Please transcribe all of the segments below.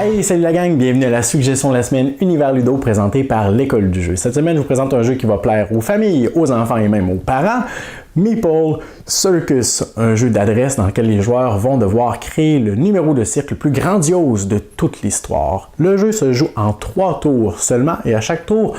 Hey, salut la gang, bienvenue à la suggestion de la semaine Univers Ludo présentée par l'École du jeu. Cette semaine, je vous présente un jeu qui va plaire aux familles, aux enfants et même aux parents. Meeple Circus, un jeu d'adresse dans lequel les joueurs vont devoir créer le numéro de cirque le plus grandiose de toute l'histoire. Le jeu se joue en 3 tours seulement et à chaque tour,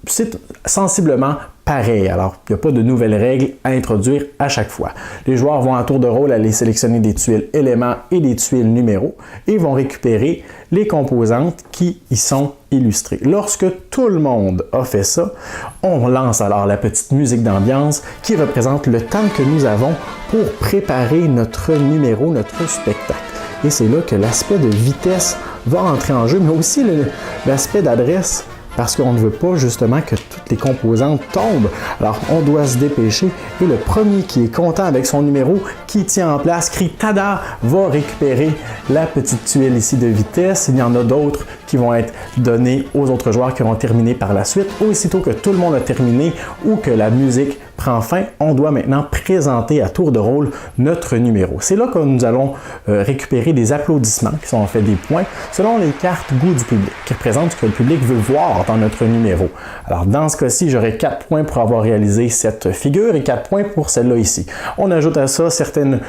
c'est sensiblement pareil. Alors, il n'y a pas de nouvelles règles à introduire à chaque fois. Les joueurs vont à tour de rôle aller sélectionner des tuiles éléments et des tuiles numéros et vont récupérer les composantes qui y sont illustrées. Lorsque tout le monde a fait ça, on lance alors la petite musique d'ambiance qui représente le temps que nous avons pour préparer notre numéro, notre spectacle. Et c'est là que l'aspect de vitesse va entrer en jeu, mais aussi l'aspect d'adresse, parce qu'on ne veut pas justement que toutes les composantes tombent. Alors, on doit se dépêcher et le premier qui est content avec son numéro, qui tient en place, crie « Tada !» va récupérer la petite tuile ici de vitesse. Il y en a d'autres qui vont être données aux autres joueurs qui auront terminé par la suite. Aussitôt que tout le monde a terminé ou que la musique prend fin, on doit maintenant présenter à tour de rôle notre numéro. C'est là que nous allons récupérer des applaudissements qui sont en fait des points selon les cartes goût du public, qui représentent ce que le public veut voir dans notre numéro. Alors dans ce cas-ci, j'aurai 4 points pour avoir réalisé cette figure et 4 points pour celle-là ici. On ajoute à ça certaines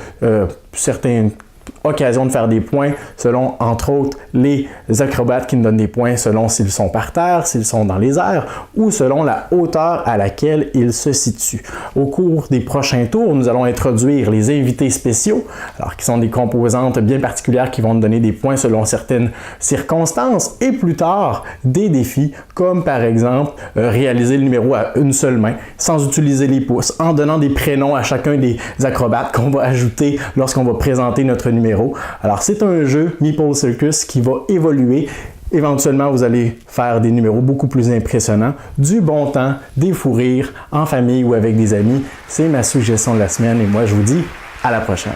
occasion de faire des points selon, entre autres, les acrobates qui nous donnent des points selon s'ils sont par terre, s'ils sont dans les airs ou selon la hauteur à laquelle ils se situent. Au cours des prochains tours, nous allons introduire les invités spéciaux, alors qui sont des composantes bien particulières qui vont nous donner des points selon certaines circonstances et plus tard, des défis comme par exemple réaliser le numéro à une seule main sans utiliser les pouces, en donnant des prénoms à chacun des acrobates qu'on va ajouter lorsqu'on va présenter notre numéro. Alors c'est un jeu Meeple Circus qui va évoluer. Éventuellement, vous allez faire des numéros beaucoup plus impressionnants, du bon temps, des fous rires, en famille ou avec des amis. C'est ma suggestion de la semaine et moi je vous dis à la prochaine.